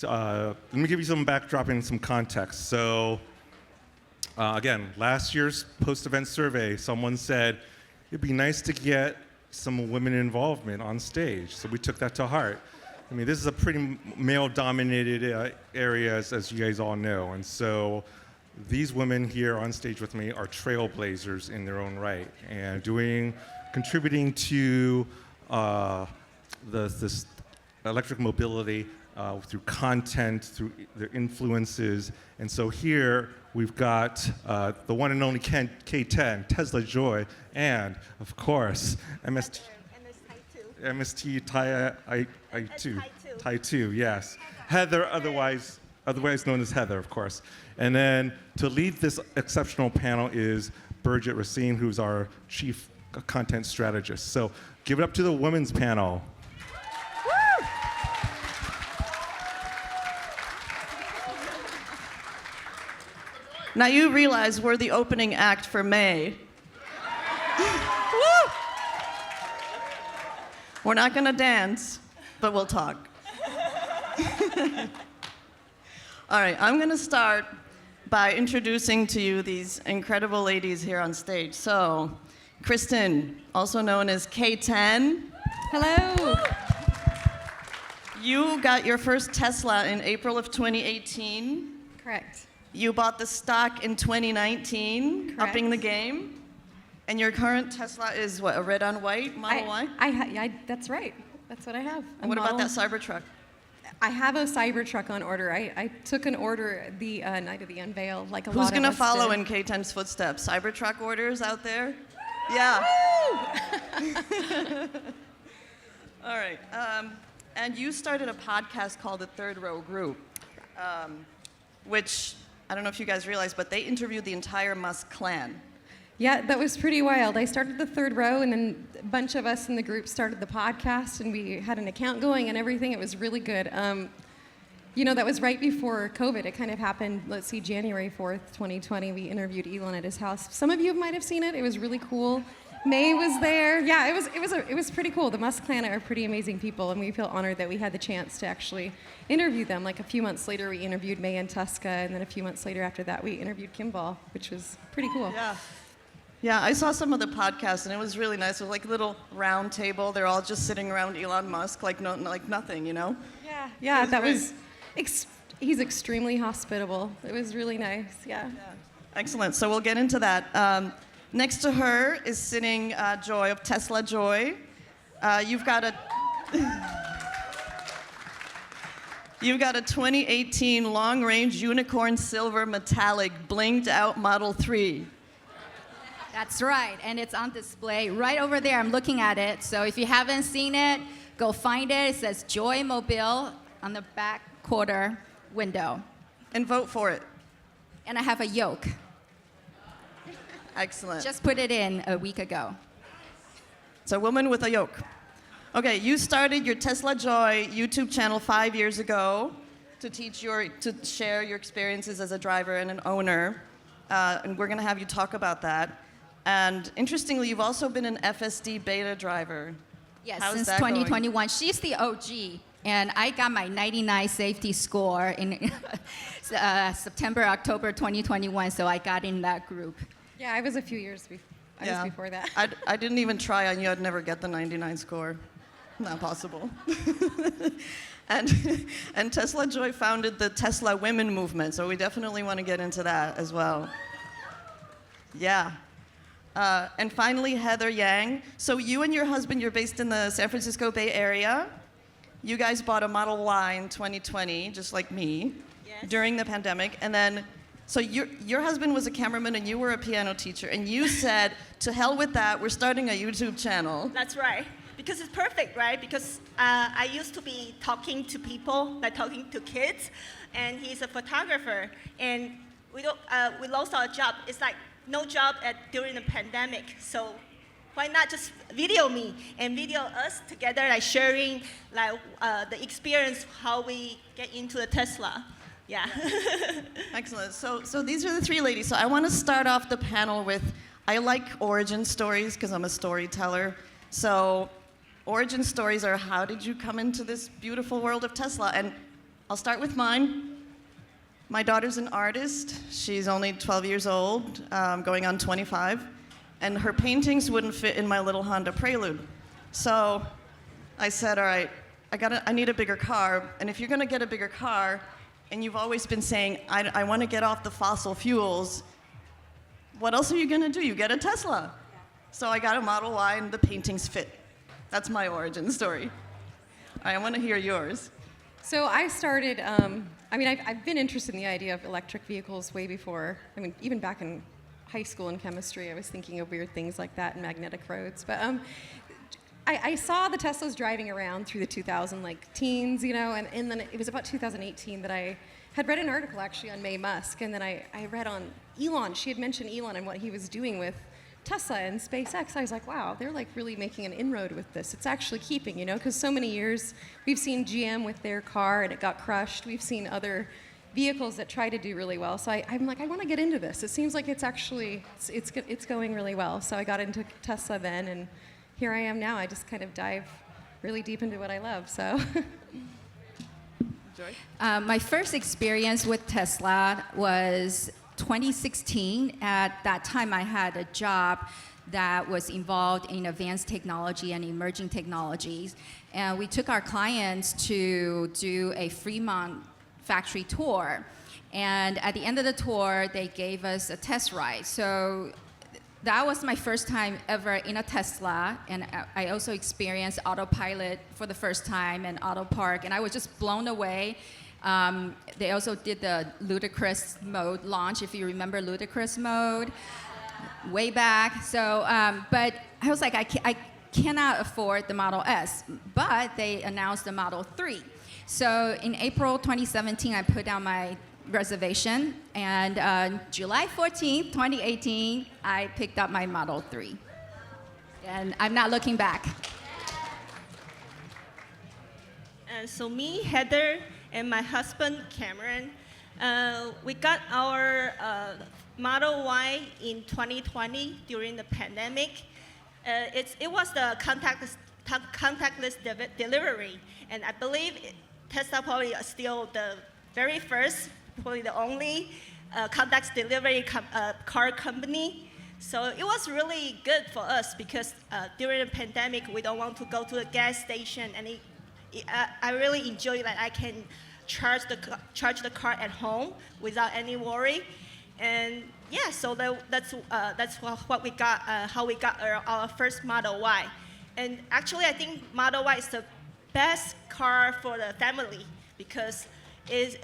let me give you some backdrop and some context. So, again, last year's post-event survey, someone said it'd be nice to get some women involvement on stage. So we took that to heart. I mean, this is a pretty male-dominated area, as you guys all know. And so these women here on stage with me are trailblazers in their own right and contributing to this electric mobility through content, through their influences. And so here we've got the one and only K10, Tesla Joy, and of course, MST Tai 2, yes. Heather, otherwise known as Heather, of course. And then to lead this exceptional panel is Birgit Racine, who's our chief content strategist. So give it up to the women's panel. Woo! Now you realize we're the opening act for May. Woo! We're not gonna dance, but we'll talk. All right, I'm gonna start by introducing to you these incredible ladies here on stage. So, Kristen, also known as K10. Hello. You got your first Tesla in April of 2018. Correct. You bought the stock in 2019, Correct. upping the game. And your current Tesla is what, a red on white Model Y? That's right. That's what I have. And what about that Cybertruck? I have a Cybertruck on order. I took an order the night of the unveil, like a lot of us Who's gonna follow did. in K10's footsteps? Cybertruck orders out there? Yeah. All right. And you started a podcast called The Third Row Group, which I don't know if you guys realize, but they interviewed the entire Musk clan. Yeah, that was pretty wild. I started the Third Row, and then a bunch of us in the group started the podcast, and we had an account going and everything. It was really good. That was right before COVID. It kind of happened, let's see, January 4th, 2020. We interviewed Elon at his house. Some of you might have seen it. It was really cool. May was there. Yeah, it was pretty cool. The Musk clan are pretty amazing people, and we feel honored that we had the chance to actually interview them. Like a few months later, we interviewed May and Tuska, and then a few months later after that, we interviewed Kimball, which was pretty cool. Yeah. Yeah, I saw some of the podcasts, and it was really nice. It was like a little round table. They're all just sitting around Elon Musk like nothing, you know? Yeah, he's extremely hospitable. It was really nice, yeah. Excellent, so we'll get into that. Next to her is sitting Joy of Tesla Joy. You've got a 2018 long-range unicorn silver metallic blinged out Model 3. That's right, and it's on display right over there. I'm looking at it, so if you haven't seen it, go find it. It says Joy Mobile on the back quarter window. And vote for it. And I have a yoke. Excellent. Just put it in a week ago. It's a woman with a yoke. Okay, you started your Tesla Joy YouTube channel 5 years ago to share your experiences as a driver and an owner, and we're gonna have you talk about that. And interestingly, you've also been an FSD beta driver. Yes, How's since that 2021. going? She's the OG, and I got my 99 safety score in September, October 2021, so I got in that group. Yeah, I was a few years before that. I didn't even try on you. I'd never get the 99 score. Not possible. And Tesla Joy founded the Tesla Women Movement, so we definitely want to get into that as well. Yeah. And finally, Heather Yang. So you and your husband, you're based in the San Francisco Bay Area. You guys bought a Model Y in 2020, just like me, Yes. during the pandemic. And then, so your husband was a cameraman and you were a piano teacher. And you said, to hell with that, we're starting a YouTube channel. That's right. Because it's perfect, right? Because I used to be talking to people, like talking to kids, and he's a photographer. And we lost our job. It's like no job during the pandemic. So why not just video me and video us together, like sharing like the experience, how we get into the Tesla. Yeah. Excellent. So these are the three ladies. So I want to start off the panel with, I like origin stories because I'm a storyteller. So origin stories are, how did you come into this beautiful world of Tesla? And I'll start with mine. My daughter's an artist. She's only 12 years old, going on 25, and her paintings wouldn't fit in my little Honda Prelude. So I said, all right, I need a bigger car, and if you're gonna get a bigger car, and you've always been saying, I wanna get off the fossil fuels, what else are you gonna do? You get a Tesla. So I got a Model Y, and the paintings fit. That's my origin story. I wanna hear yours. So I started, I've been interested in the idea of electric vehicles way before. I mean, even back in high school in chemistry, I was thinking of weird things like that and magnetic roads. But I saw the Teslas driving around through the 2000 teens, and then it was about 2018 that I had read an article actually on Mae Musk, and then I read on Elon. She had mentioned Elon and what he was doing with Tesla and SpaceX. I was like, wow, they're really making an inroad with this. It's actually keeping, because so many years we've seen GM with their car and it got crushed. We've seen other vehicles that try to do really well. So I'm like, I want to get into this. It seems like it's actually, it's going really well. So I got into Tesla then, and here I am now. I just kind of dive really deep into what I love, so. Joy? My first experience with Tesla was 2016. At that time, I had a job that was involved in advanced technology and emerging technologies. And we took our clients to do a Fremont factory tour. And at the end of the tour, they gave us a test ride. So that was my first time ever in a Tesla, and I also experienced autopilot for the first time and auto park, and I was just blown away. They also did the ludicrous mode launch, if you remember ludicrous mode, way back. So, but I was like, I cannot afford the Model S, but they announced the Model 3. So in April 2017, I put down my reservation, and July 14th, 2018, I picked up my Model 3. And I'm not looking back. So me, Heather, and my husband, Cameron, we got our Model Y in 2020 during the pandemic. It was the contactless delivery, and I believe Tesla probably is still the very first, probably the only contactless delivery car company. So it was really good for us because during the pandemic, we don't want to go to the gas station, and I really enjoy that I can charge the car at home without any worry. And yeah, so that's what we got, how we got our first Model Y. And actually, I think Model Y is the best car for the family because it's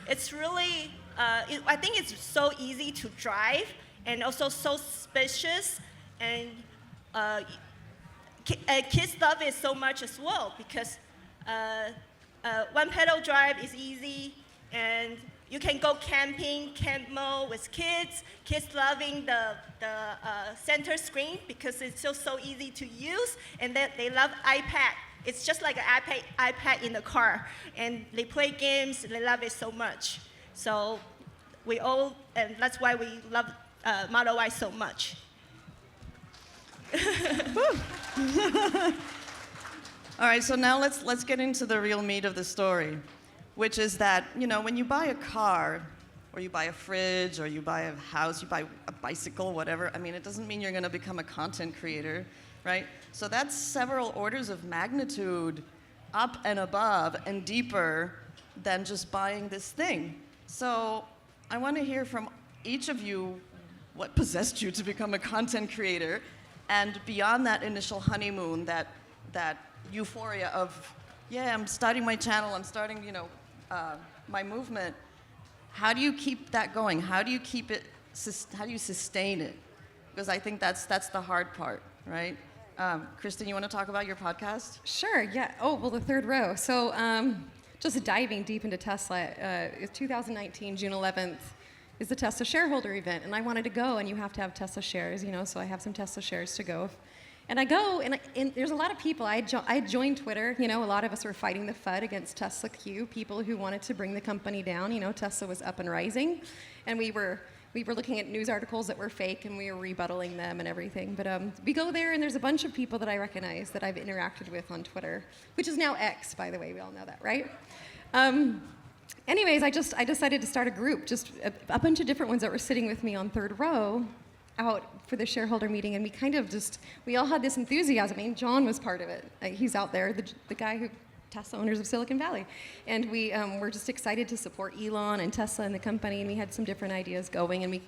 it's really I think it's so easy to drive and also so spacious, and kids love it so much as well because one pedal drive is easy, and you can go camping, camp mode with kids. Kids loving the center screen because it's so easy to use, and they love iPad. It's just like an iPad in the car, and they play games. They love it so much. So and that's why we love Model Y so much. All right, so now let's get into the real meat of the story, which is that, when you buy a car, or you buy a fridge, or you buy a house, you buy a bicycle, whatever, it doesn't mean you're gonna become a content creator, right? So that's several orders of magnitude up and above and deeper than just buying this thing. So I wanna hear from each of you what possessed you to become a content creator, and beyond that initial honeymoon, that euphoria of, yeah, I'm starting my channel, I'm starting, my movement. How do you keep that going? How do you keep it? How do you sustain it? Because I think that's the hard part, right? Kristen, you want to talk about your podcast? Sure, yeah. Oh, well, the third row. So just diving deep into Tesla, 2019, June 11th, is the Tesla shareholder event, and I wanted to go, and you have to have Tesla shares, so I have some Tesla shares to go. And I go, and there's a lot of people. I joined Twitter. A lot of us were fighting the FUD against Tesla Q, people who wanted to bring the company down. Tesla was up and rising, and we were we were looking at news articles that were fake and we were rebuttaling them and everything. But we go there and there's a bunch of people that I recognize that I've interacted with on Twitter, which is now X, by the way. We all know that, right? Anyways, I decided to start a group, just a bunch of different ones that were sitting with me on third row out for the shareholder meeting, and we all had this enthusiasm. I mean, John was part of it. He's out there, the guy who Tesla owners of Silicon Valley, and we were just excited to support Elon and Tesla and the company, and we had some different ideas going, and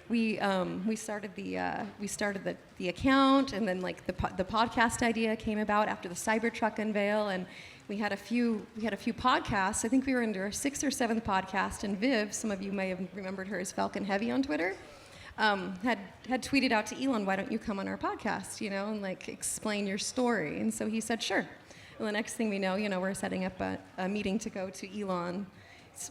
we started the account, and then like the podcast idea came about after the Cybertruck unveil, and we had a few podcasts. I think we were into our 6th or 7th podcast, and Viv, some of you may have remembered her as Falcon Heavy on Twitter, had tweeted out to Elon, "Why don't you come on our podcast, and like explain your story?" And so he said, "Sure." And the next thing we know, we're setting up a meeting to go to Elon,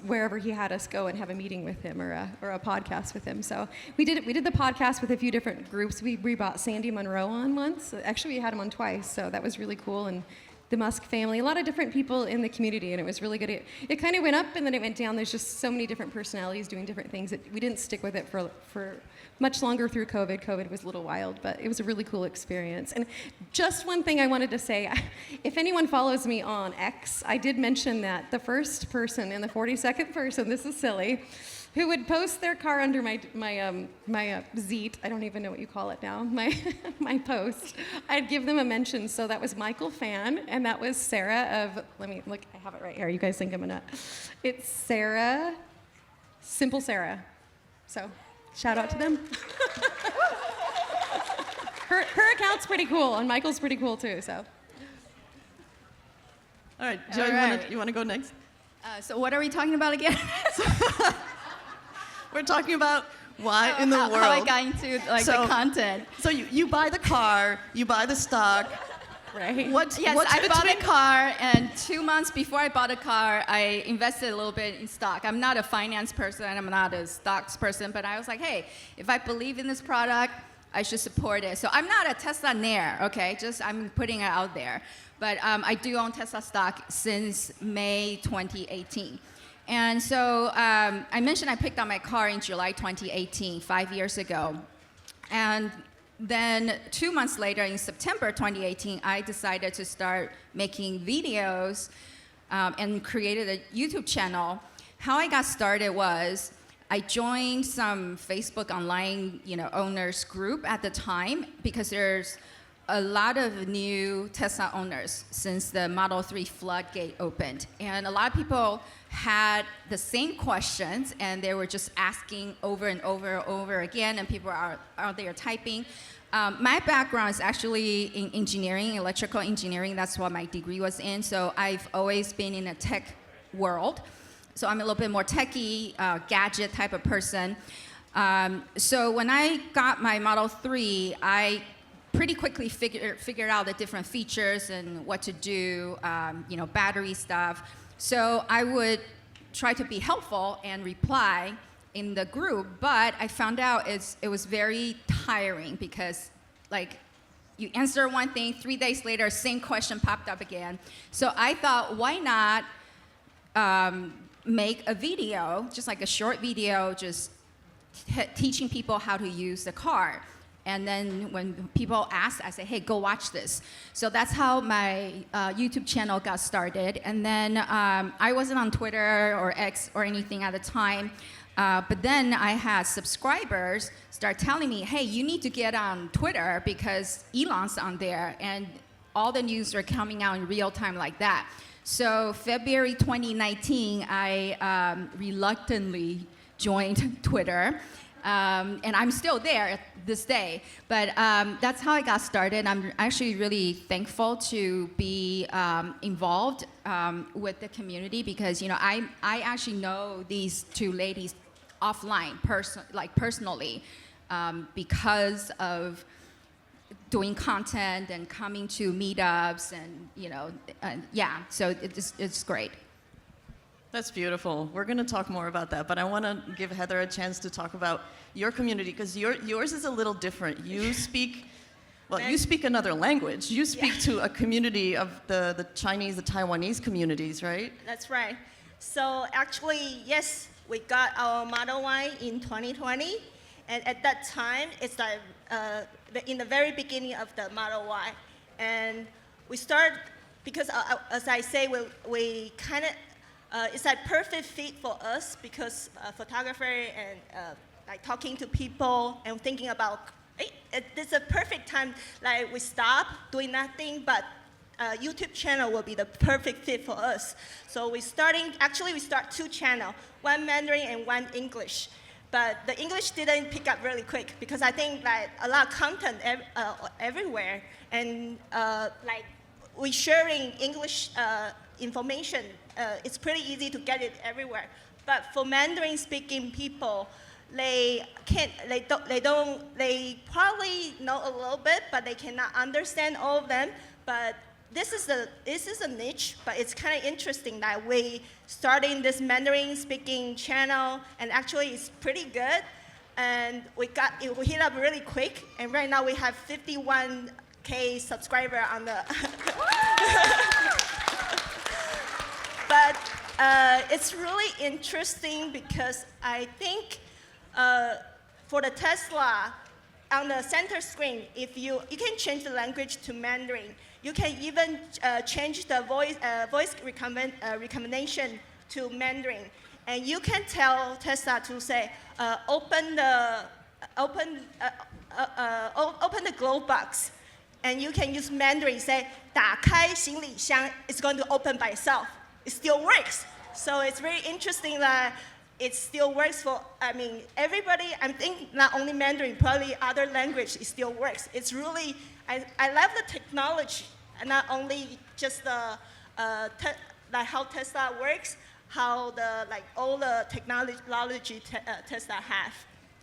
wherever he had us go and have a meeting with him or a podcast with him. So we did the podcast with a few different groups. We brought Sandy Munro on once. Actually, we had him on twice, so that was really cool. And the Musk family, a lot of different people in the community, and it was really good. It kind of went up and then it went down. There's just so many different personalities doing different things that we didn't stick with it for much longer through COVID. COVID was a little wild, but it was a really cool experience. And just one thing I wanted to say, if anyone follows me on X, I did mention that the first person and the 42nd person, this is silly, who would post their car under my Zeet, I don't even know what you call it now, my post, I'd give them a mention. So that was Michael Fan, and that was Sarah of, let me look, I have it right here. You guys think I'm a nut. It's Sarah, Simple Sarah. So shout out to them. her account's pretty cool, and Michael's pretty cool too, so. All right, Joe, you want to go next? So what are we talking about again? We're talking about why in the world. How I got into the content. So you buy the car, you buy the stock, Right. What's I bought a between- car, and 2 months before I bought a car, I invested a little bit in stock. I'm not a finance person, I'm not a stocks person, but I was like, hey, if I believe in this product, I should support it. So I'm not a Tesla nair, okay? Just I'm putting it out there. But I do own Tesla stock since May 2018. And so I mentioned I picked up my car in July 2018, 5 years ago. And then 2 months later, in September 2018, I decided to start making videos and created a YouTube channel. How I got started was I joined some Facebook online, owners group at the time because there's a lot of new Tesla owners since the Model 3 floodgate opened. And a lot of people had the same questions, and they were just asking over and over again, and people are out there typing. My background is actually in engineering, electrical engineering. That's what my degree was in. So I've always been in a tech world. So I'm a little bit more techie, gadget type of person. So when I got my Model 3, I pretty quickly figured out the different features and what to do, battery stuff. So I would try to be helpful and reply in the group, but I found out it was very tiring because, you answer one thing, 3 days later, same question popped up again. So I thought, why not make a video, just like a short video, just teaching people how to use the car. And then when people ask, I say, hey, go watch this. So that's how my YouTube channel got started. And then I wasn't on Twitter or X or anything at the time. But then I had subscribers start telling me, hey, you need to get on Twitter because Elon's on there. And all the news are coming out in real time like that. So February 2019, I reluctantly joined Twitter. And I'm still there this day. But that's how I got started. I'm actually really thankful to be involved with the community because, I actually know these two ladies offline, personally, because of doing content and coming to meetups and, so it's great. That's beautiful. We're going to talk more about that, but I want to give Heather a chance to talk about your community because yours is a little different. You speak, you speak another language. You speak to a community of the Chinese, the Taiwanese communities, right? That's right. So actually, yes, we got our Model Y in 2020, and at that time, it's like in the very beginning of the Model Y, and we start because as I say, we kind of it's a perfect fit for us because photographer and like talking to people and thinking about it's a perfect time. Like we stop doing nothing, but YouTube channel will be the perfect fit for us. So we start 2 channels, one Mandarin and one English. But the English didn't pick up really quick because I think like a lot of content everywhere, and like we sharing English information. It's pretty easy to get it everywhere. But for Mandarin speaking people, they probably know a little bit, but they cannot understand all of them. But this is a niche, but it's kind of interesting that we starting this Mandarin speaking channel, and actually it's pretty good. And we hit up really quick, and right now we have 51K subscriber on the. But it's really interesting because I think for the Tesla, on the center screen, if you can change the language to Mandarin. You can even change the voice recommendation to Mandarin, and you can tell Tesla to say, open the glove box, and you can use Mandarin. Say, 打开行李箱. It's going to open by itself. It still works. So it's very interesting that it still works for, everybody. I think not only Mandarin, probably other language, it still works. It's really, I love the technology, and not only just the, like how Tesla works, how all the technology Tesla have,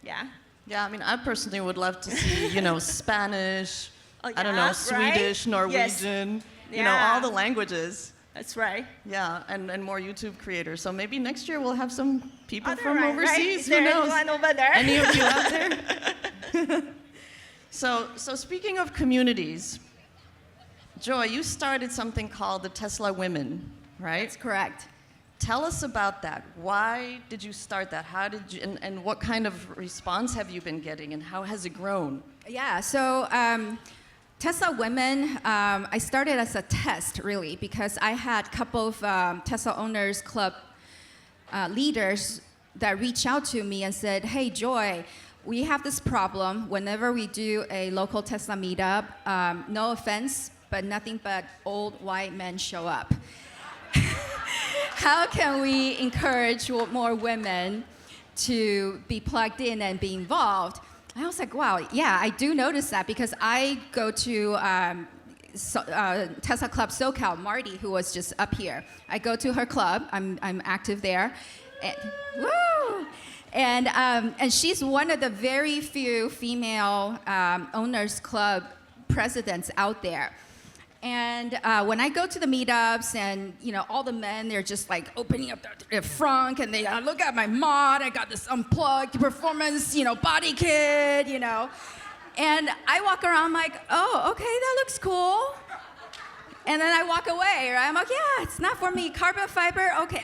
yeah. Yeah, I personally would love to see, Spanish, Oh, I don't know, yeah, Swedish, right? Norwegian, Yeah. all the languages. That's right. Yeah, and more YouTube creators. So maybe next year we'll have some people Other from right, overseas. right? Is Who there knows? anyone over there? Any of you out there? So speaking of communities, Joy, you started something called the Tesla Women, right? That's correct. Tell us about that. Why did you start that? How did you, and what kind of response have you been getting, and how has it grown? Yeah, so Tesla Women, I started as a test, really, because I had a couple of Tesla Owners Club leaders that reached out to me and said, hey, Joy, we have this problem whenever we do a local Tesla meetup. No offense, but nothing but old white men show up. How can we encourage more women to be plugged in and be involved? I was like, wow, yeah, I do notice that because I go to Tesla Club SoCal, Marty, who was just up here. I go to her club. I'm active there. And, woo! And she's one of the very few female owners club presidents out there. And when I go to the meetups and, all the men, they're just like opening up their front and they look at my mod, I got this unplugged performance, body kit, And I walk around like, oh, okay, that looks cool. And then I walk away, right? I'm like, yeah, it's not for me. Carbon fiber, okay.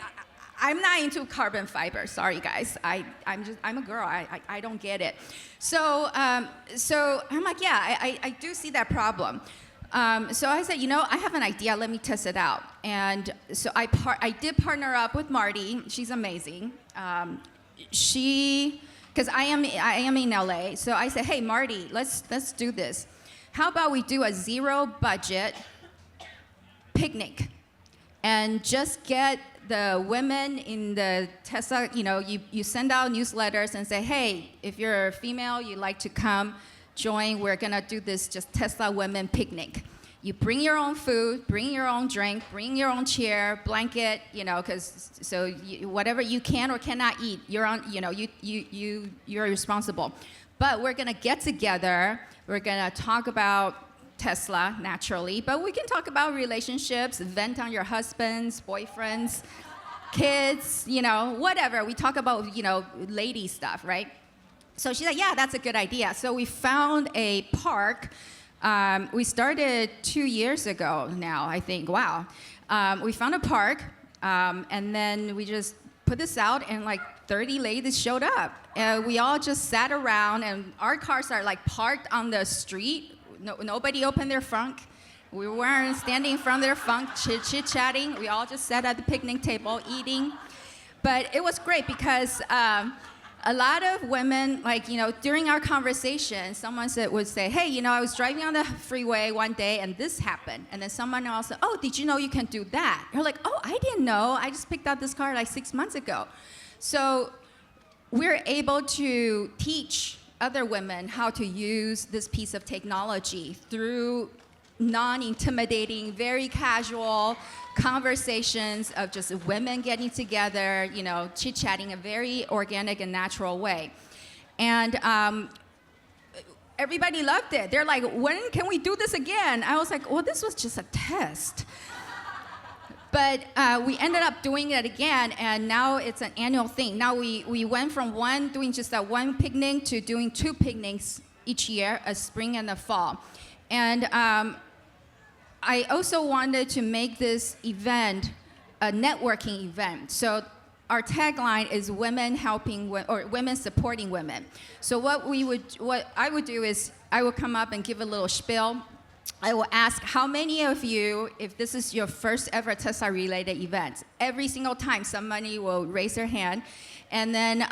I'm not into carbon fiber. Sorry, guys. I'm a girl. I don't get it. So I'm like, yeah, I do see that problem. So I said, I have an idea. Let me test it out. And so I did partner up with Marty. She's amazing. Because I am in LA. So I said, hey, Marty, let's do this. How about we do a zero budget picnic and just get the women in the Tesla, you send out newsletters and say, hey, if you're a female, you'd like to come join, we're gonna do this just Tesla Women picnic. You bring your own food, bring your own drink, bring your own chair, blanket, whatever you can or cannot eat, you're responsible. But we're gonna get together, we're gonna talk about Tesla, naturally, but we can talk about relationships, vent on your husbands, boyfriends, kids, whatever. We talk about, lady stuff, right? So she's like, yeah, that's a good idea. So we found a park. We started 2 years ago now, I think. Wow. We found a park And then we just put this out, and like 30 ladies showed up. We all just sat around, and our cars are like parked on the street. Nobody opened their front. We weren't standing in front of their front chit-chatting. We all just sat at the picnic table eating. But it was great because a lot of women, like, during our conversation, someone would say, hey, I was driving on the freeway one day and this happened. And then someone else said, oh, did you know you can do that? You're like, oh, I didn't know. I just picked up this car like 6 months ago. So we're able to teach other women how to use this piece of technology through non-intimidating, very casual conversations of just women getting together, chit-chatting in a very organic and natural way. And everybody loved it. They're like, when can we do this again? I was like, well, this was just a test. But we ended up doing it again, and now it's an annual thing. Now we went from doing just that one picnic to doing 2 picnics each year, a spring and a fall. And I also wanted to make this event a networking event. So our tagline is women helping or women supporting women. So what I would do is I would come up and give a little spiel. I will ask how many of you, if this is your first ever Tesla related event, every single time somebody will raise their hand, and then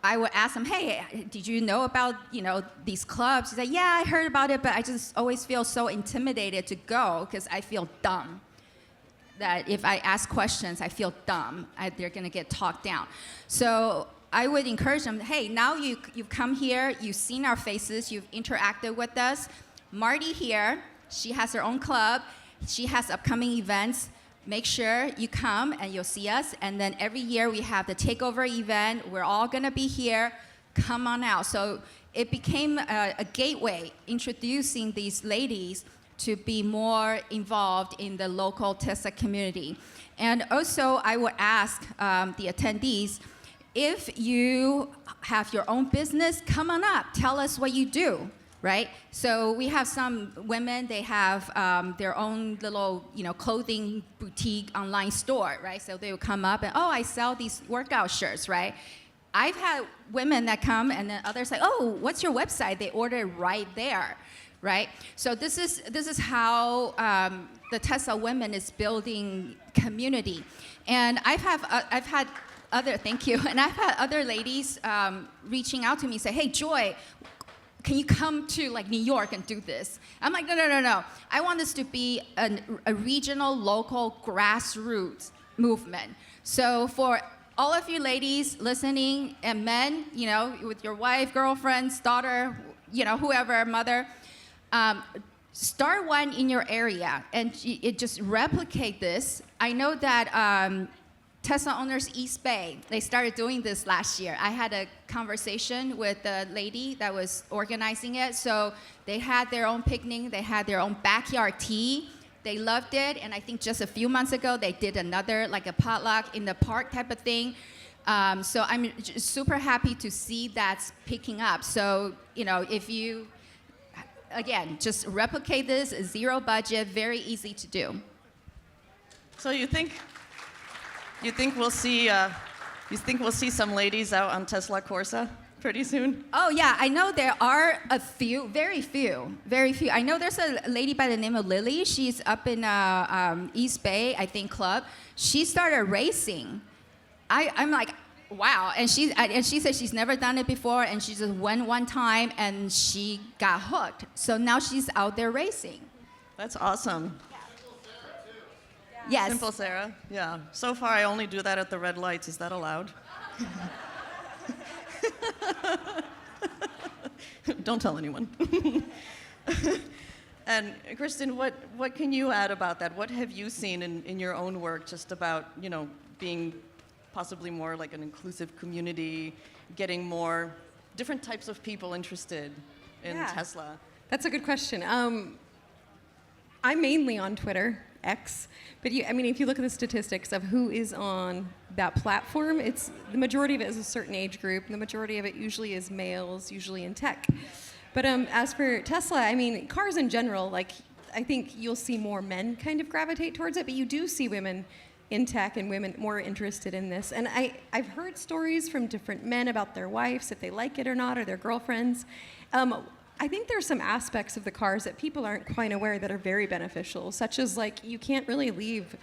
I would ask them, hey, did you know about these clubs? He said, yeah, I heard about it, but I just always feel so intimidated to go because I feel dumb. That if I ask questions, I feel dumb. They're going to get talked down. So I would encourage them, hey, now you've come here, you've seen our faces, you've interacted with us. Marty here, she has her own club. She has upcoming events. Make sure you come and you'll see us. And then every year we have the Takeover event. We're all going to be here. Come on out. So it became a gateway, introducing these ladies to be more involved in the local Tesla community. And also, I would ask the attendees, if you have your own business, come on up. Tell us what you do. Right? So we have some women, they have their own little, clothing boutique online store, right? So they will come up and, oh, I sell these workout shirts, right? I've had women that come and then others say, oh, what's your website? They order it right there, right? So this is how the Tesla women is building community. And I've had other ladies reaching out to me, say, hey, Joy, can you come to New York and do this? I'm like, no. I want this to be a regional, local, grassroots movement. So for all of you ladies listening and men, with your wife, girlfriends, daughter, whoever, mother, start one in your area and just replicate this. I know that Tesla Owners East Bay, they started doing this last year. I had a conversation with the lady that was organizing it. So they had their own picnic, they had their own backyard tea. They loved it, and I think just a few months ago, they did another, like a potluck in the park type of thing. So I'm super happy to see that's picking up. So, if you, again, just replicate this, 0 budget, very easy to do. So you think we'll see some ladies out on Tesla Corsa pretty soon? Oh yeah, I know there are a few, very few. I know there's a lady by the name of Lily. She's up in East Bay, I think, club. She started racing. I'm like, wow. And she said she's never done it before, and she just went one time and she got hooked. So now she's out there racing. That's awesome. Yes. Simple Sarah. Yeah. So far, I only do that at the red lights. Is that allowed? Don't tell anyone. And Kristen, what can you add about that? What have you seen in your own work just about, being possibly more like an inclusive community, getting more different types of people interested in Tesla? That's a good question. I'm mainly on Twitter, X, but if you look at the statistics of who is on that platform, it's the majority of it is a certain age group, and the majority of it usually is males, usually in tech. But as for Tesla, cars in general, I think you'll see more men kind of gravitate towards it, but you do see women in tech and women more interested in this. And I've heard stories from different men about their wives, if they like it or not, or their girlfriends. I think there's some aspects of the cars that people aren't quite aware that are very beneficial, such as like you can't really leave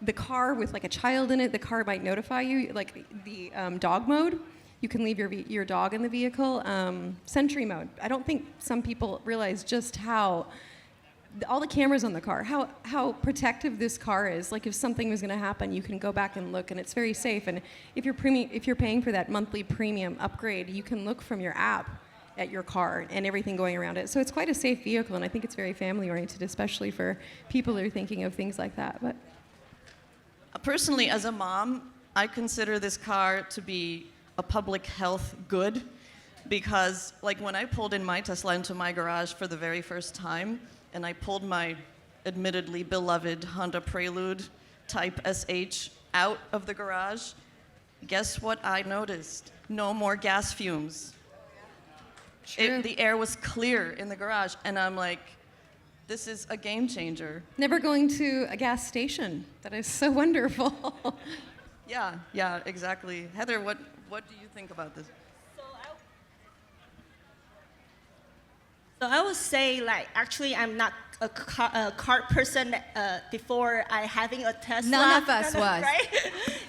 the car with like a child in it. The car might notify you, like the dog mode. You can leave your dog in the vehicle. Sentry mode. I don't think some people realize just how all the cameras on the car, how protective this car is. Like if something was going to happen, you can go back and look, and it's very safe. And if you're paying for that monthly premium upgrade, you can look from your app at your car and everything going around it. So it's quite a safe vehicle, and I think it's very family oriented, especially for people who are thinking of things like that. But personally, as a mom, I consider this car to be a public health good, because like when I pulled in my Tesla into my garage for the very first time, and I pulled my admittedly beloved Honda Prelude Type SH out of the garage, guess what I noticed? No more gas fumes. The air was clear in the garage, and I'm like, this is a game changer. never going to a gas station. That is so wonderful. Yeah, exactly. Heather, what do you think about this? So I would say, like, actually, I'm not a car person before I having a Tesla. None of us was. Right?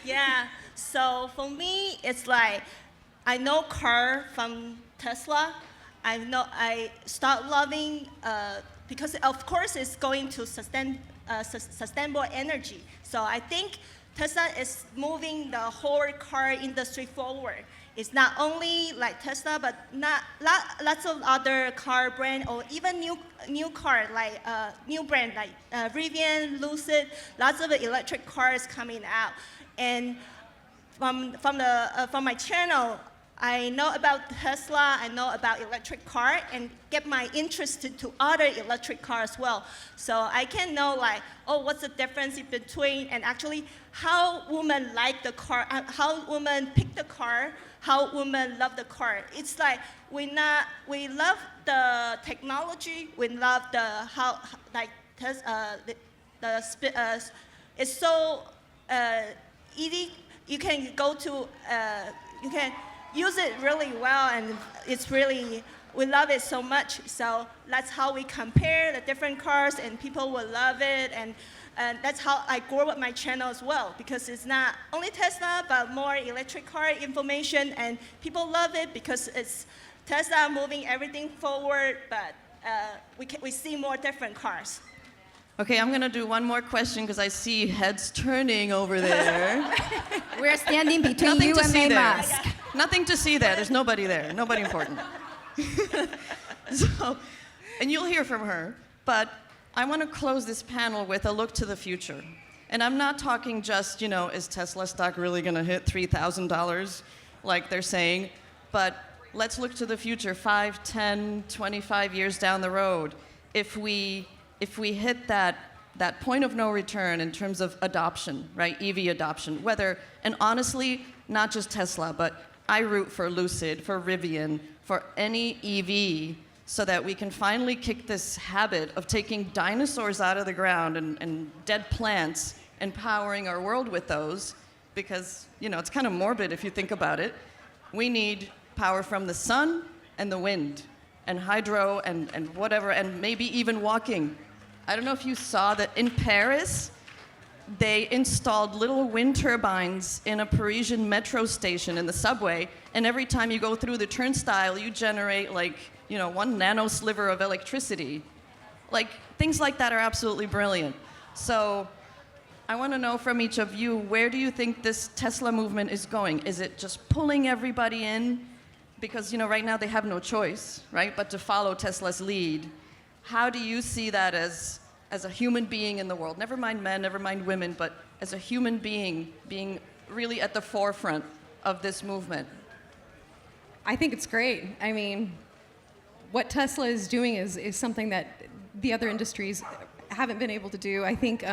Yeah. So for me, it's like I know car from Tesla. I start loving because of course it's going to sustainable energy. So I think Tesla is moving the whole car industry forward. It's not only like Tesla, but lots of other car brand or even new car like new brand like Rivian, Lucid. Lots of electric cars coming out, and from my channel, I know about Tesla, I know about electric car, and get my interest to other electric cars as well. So I can know like, oh, what's the difference in between, and actually how women like the car, how women pick the car, how women love the car. It's like we love the technology, we love the how like it's so easy. You can go to you can use it really well, and it's really, we love it so much. So that's how we compare the different cars, and people will love it, and that's how I grow up my channel as well, because it's not only Tesla, but more electric car information, and people love it because it's Tesla moving everything forward, but we see more different cars. Okay, I'm gonna do one more question because I see heads turning over there. We're standing between Nothing you to and see May there. Musk. Nothing to see there. There's nobody there. Nobody important. So, and you'll hear from her. But I want to close this panel with a look to the future. And I'm not talking just, is Tesla stock really going to hit $3,000 like they're saying? But let's look to the future, 5, 10, 25 years down the road. If we hit that point of no return in terms of adoption, right, EV adoption, and honestly, not just Tesla, but I root for Lucid, for Rivian, for any EV, so that we can finally kick this habit of taking dinosaurs out of the ground and dead plants and powering our world with those, because, it's kind of morbid if you think about it. We need power from the sun and the wind and hydro and whatever, and maybe even walking. I don't know if you saw that in Paris, they installed little wind turbines in a Parisian metro station in the subway, and every time you go through the turnstile, you generate 1 nanosliver of electricity. Things like that are absolutely brilliant. So I want to know from each of you, where do you think this Tesla movement is going? Is it just pulling everybody in? Because, right now they have no choice, right, but to follow Tesla's lead. How do you see that as a human being in the world? Never mind men, never mind women, but as a human being really at the forefront of this movement. I think it's great. I mean, what Tesla is doing is something that the other industries haven't been able to do. I think,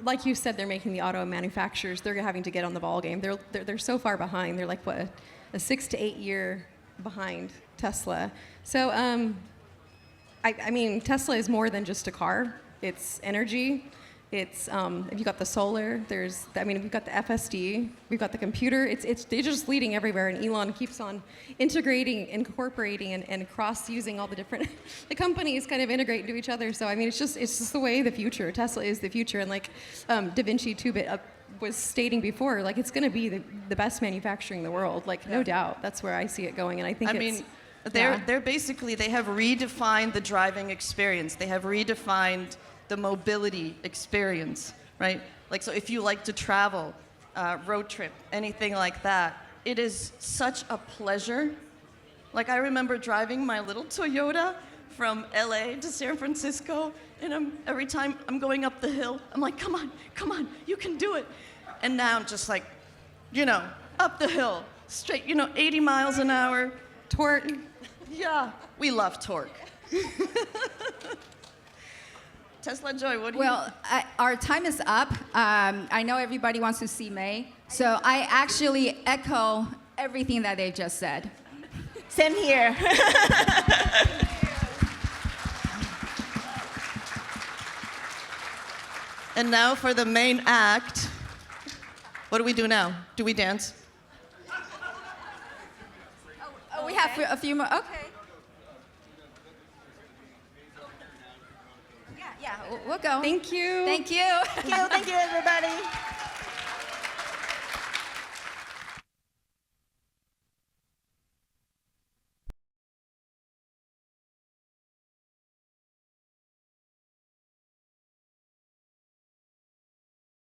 like you said, they're making the auto manufacturers, they're having to get on the ball game. They're so far behind. They're like, what, a 6 to 8 year behind Tesla. So, I mean, Tesla is more than just a car. It's energy. It's if you got the solar, we've got the FSD, we've got the computer. They're just leading everywhere, and Elon keeps on integrating, incorporating, and cross-using all the different the companies kind of integrate into each other. So I mean, it's just the way of the future. Tesla is the future, and like Da Vinci 2-bit was stating before, like it's going to be the best manufacturing in the world, like no doubt. That's where I see it going, and I think they're basically, they have redefined the driving experience. They have redefined the mobility experience, right? Like, so if you like to travel, road trip, anything like that, it is such a pleasure. Like, I remember driving my little Toyota from LA to San Francisco, and every time I'm going up the hill, I'm like, come on, you can do it. And now I'm just like, up the hill, straight, 80 miles an hour. torque. Yeah, we love torque. Tesla Joy, what do you... Well, our time is up. I know everybody wants to see May, so I actually echo everything that they've just said. Same here. And now for the main act. What do we do now? Do we dance? Oh, we have a few more. Okay. Yeah, we'll go. Thank you. Thank you. Thank you, everybody.